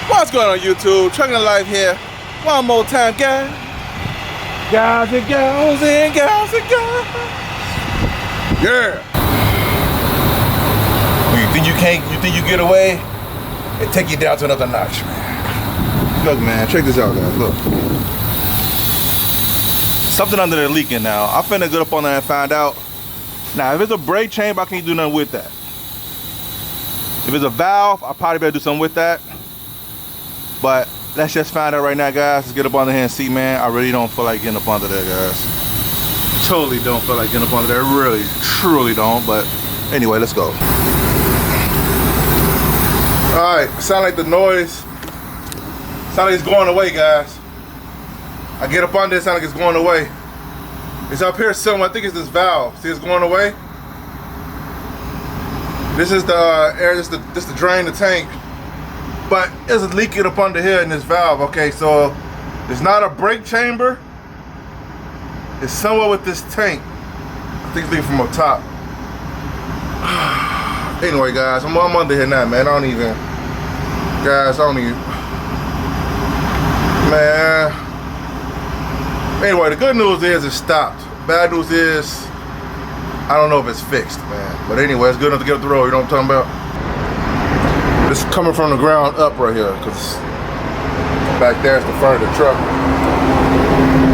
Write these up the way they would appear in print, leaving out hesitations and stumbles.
What's going on YouTube? Trucking Life here. One more time, guys. Guys and gals and gals and gals. Yeah. You think you get away? It take you down to another notch, man. Look, man, check this out, guys. Look. Something under there leaking now. I'm finna get up on there and find out. Now, if it's a brake chamber, I can't do nothing with that. If it's a valve, I probably better do something with that. But let's just find out right now, guys. Let's get up under here and see, man. I really don't feel like getting up under there, guys. Totally don't feel like getting up under there. Really, truly don't. But anyway, let's go. All right, sound like the noise. Sound like it's going away, guys. I get up under it, sound like it's going away. It's up here somewhere. I think it's this valve. See, it's going away. This is the air. This is the drain the tank. But there's a leaking up under here in this valve. Okay, so it's not a brake chamber. It's somewhere with this tank. I think it's leaking from up top. Anyway, guys, I'm under here now, man. I don't even, man. Anyway, the good news is it stopped. Bad news is I don't know if it's fixed, man. But anyway, it's good enough to get up the road. You know what I'm talking about? This is coming from the ground up right here, because back there is the front of the truck.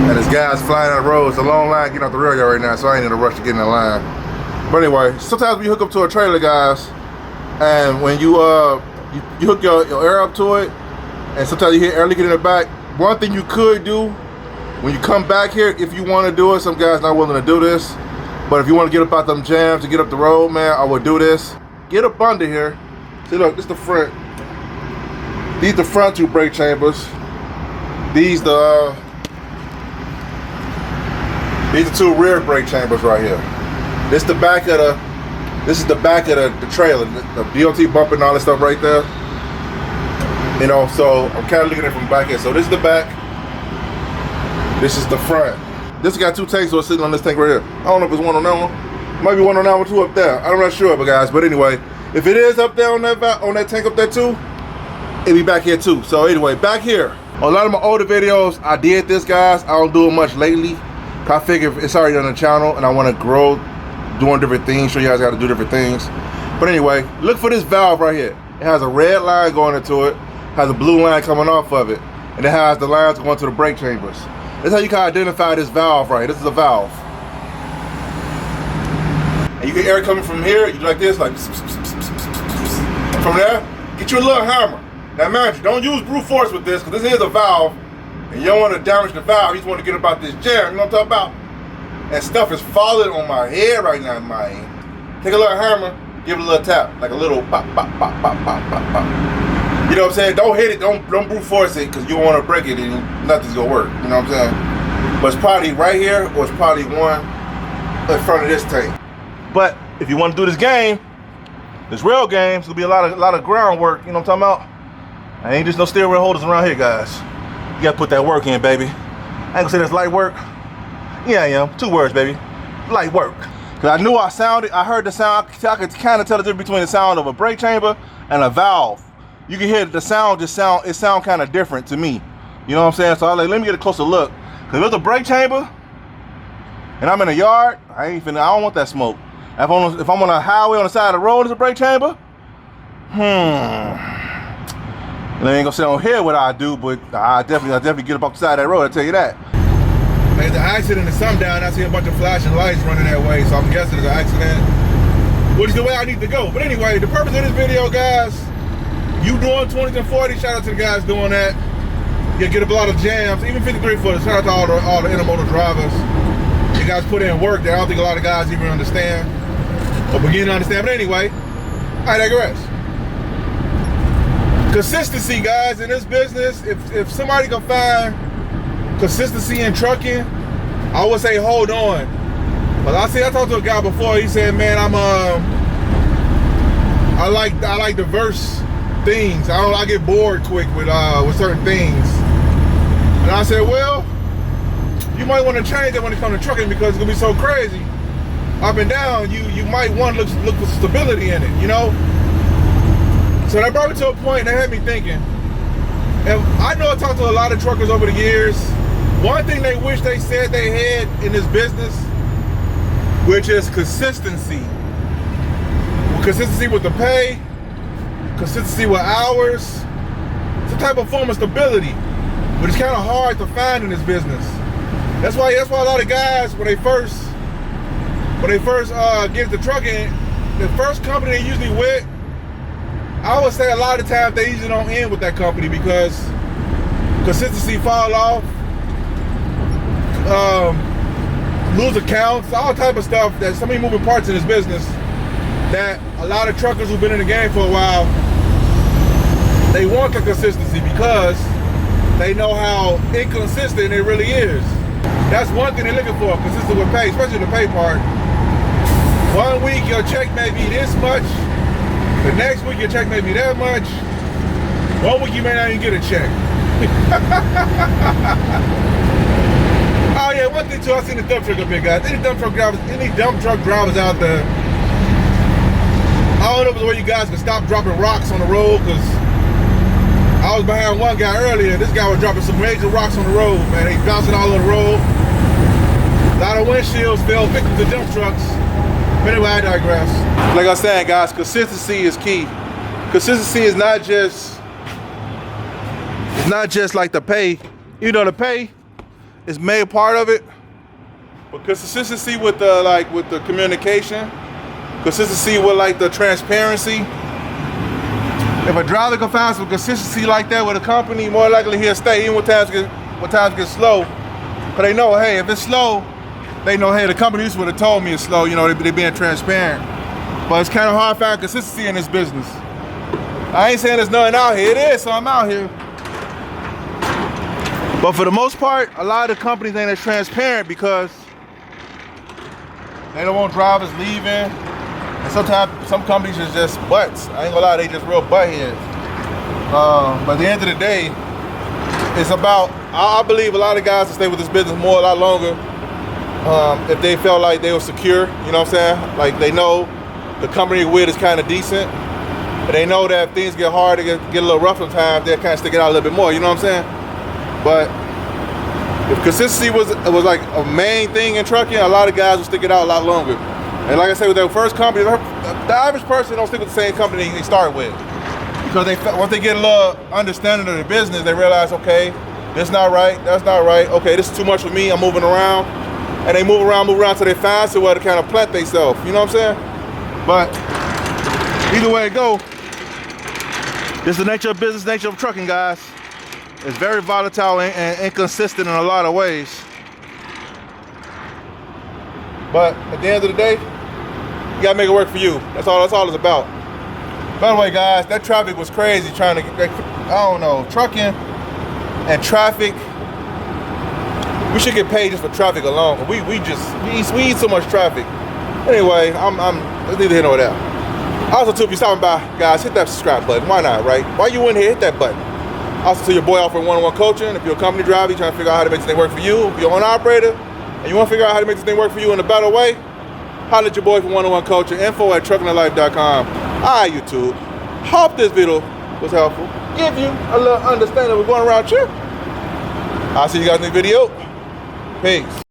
And there's guys flying on the road. It's a long line getting out the rail yard right now, so I ain't in a rush to get in the line. But anyway, sometimes when you hook up to a trailer, guys, and when you hook your air up to it, and sometimes you hear air leaking in the back, one thing you could do when you come back here, if you want to do it, some guys not willing to do this, but if you want to get up out them jams to get up the road, man, I would do this. Get up under here. See, look, this is the front. These the front two brake chambers. These the two rear brake chambers right here. This is the back of the trailer, the DOT bumper and all that stuff right there. You know, so I'm kind of looking at it from back here. So this is the back. This is the front. This got two tanks so it's sitting on this tank right here. I don't know if it's one on that one. Might be one on that one, two up there. I'm not sure, but guys. But anyway, if it is up there on that tank up there too, it'll be back here too. So anyway, back here. On a lot of my older videos, I did this, guys. I don't do it much lately. I figure it's already on the channel and I want to grow doing different things, show you guys how to do different things. But anyway, look for this valve right here. It has a red line going into it, has a blue line coming off of it, and it has the lines going to the brake chambers. That's how you can identify this valve right here. This is a valve. And you get air coming from here, you do like this, like from there, get you a little hammer. Now mind you, don't use brute force with this, because this is a valve, and you don't want to damage the valve, you just want to get about this jam, you know what I'm talking about? And stuff is falling on my head right now, man. Take a little hammer, give it a little tap, like a little pop, pop, pop, pop, pop, pop, pop. You know what I'm saying? Don't hit it, don't brute force it, because you don't want to break it and nothing's going to work, you know what I'm saying? But it's probably right here, or it's probably one in front of this tank. But if you want to do this game, this real game, it's going to be a lot of groundwork, you know what I'm talking about? I ain't just no steering wheel holders around here, guys. You got to put that work in, baby. I ain't going to say that's light work. Yeah, I am. 2 words, baby. Light work. Because I knew I heard the sound. I could kind of tell the difference between the sound of a brake chamber and a valve. You can hear the sound, it sound kind of different to me. You know what I'm saying? So I was like, let me get a closer look. Because if it's a brake chamber, and I'm in a yard, I don't want that smoke. If I'm on a highway on the side of the road, it's a brake chamber. And I ain't gonna sit on here what I do, but I definitely get up off the side of that road, I'll tell you that. There's an accident or something down, I see a bunch of flashing lights running that way, so I'm guessing it's an accident, which is the way I need to go. But anyway, the purpose of this video, guys, you doing 20s and 40s, shout out to the guys doing that. You get up a lot of jams, even 53 footers, shout out to all the intermodal drivers. You guys put in work that I don't think a lot of guys even understand, or begin to understand, but anyway, I digress. Consistency, guys, in this business, if somebody can find consistency in trucking, I would say hold on. But I talked to a guy before, he said, man, I like diverse things. I get bored quick with certain things. And I said, well, you might want to change it when it comes to trucking, because it's gonna be so crazy up and down. You might want to look for stability in it, you know. So that brought me to a point that had me thinking, And I know I talked to a lot of truckers over the years. One thing they wish they said they had in this business, which is consistency. Consistency with the pay, consistency with hours, some type of form of stability, but it's kind of hard to find in this business. That's why a lot of guys, when they first get into trucking, the first company they usually with, I would say a lot of times they usually don't end with that company because consistency fall off, lose accounts, all type of stuff. There's so many moving parts in this business that a lot of truckers who've been in the game for a while, they want the consistency because they know how inconsistent it really is. That's one thing they're looking for, consistent with pay, especially the pay part. 1 week your check may be this much, the next week your check may be that much, 1 week you may not even get a check. Oh yeah, one thing too, I've seen the dump truck up here, guys. Any dump truck drivers out there, I don't know if it's where you guys can stop dropping rocks on the road, because I was behind one guy earlier. This guy was dropping some major rocks on the road, man. He bouncing all over the road. A lot of windshields fell victim to dump trucks. But anyway, I digress. Like I said, guys, consistency is key. Consistency is not just like the pay. You know, the pay is made part of it, but consistency with the communication, consistency with like the transparency. If a driver can find some consistency like that with a company, more likely he'll stay even when times get slow. Cause they know, hey, if it's slow, they know, hey, the company used to have told me it's slow. You know, they being transparent. But it's kind of hard to find consistency in this business. I ain't saying there's nothing out here. It is, so I'm out here. But for the most part, a lot of the companies ain't as transparent because they don't want drivers leaving. And sometimes some companies is just butts. I ain't gonna lie, they just real buttheads. But at the end of the day, it's about, I believe a lot of guys will stay with this business a lot longer if they felt like they were secure, you know what I'm saying? Like they know the company we're with is kind of decent, but they know that if things get hard, they get a little rough sometimes, they'll kind of stick it out a little bit more, you know what I'm saying? But if consistency was like a main thing in trucking, a lot of guys will stick it out a lot longer. And like I said, with their first company, the average person don't stick with the same company they start with. Because once they get a little understanding of the business, they realize, okay, this not right, that's not right, okay, this is too much for me, I'm moving around. And they move around till they find somewhere to kind of plant themselves, you know what I'm saying? But either way it go, this is the nature of business, nature of trucking, guys. It's very volatile and inconsistent in a lot of ways. But at the end of the day, you gotta make it work for you. That's all it's about. By the way, guys, that traffic was crazy trying to get, I don't know, trucking and traffic. We should get paid just for traffic alone. We eat so much traffic. Anyway, it's neither here nor there. Also, too, if you're stopping by, guys, hit that subscribe button. Why not, right? While you in here, hit that button. Also, to your boy offering one-on-one coaching. If you're a company driver, you're trying to figure out how to make this thing work for you. If you're an operator, and you want to figure out how to make this thing work for you in a better way, holler at your boy for one-on-one coaching. info@truckingthelife.com. All right, YouTube. Hope this video was helpful. Give you a little understanding of what's going around here. I'll see you guys in the video. Peace.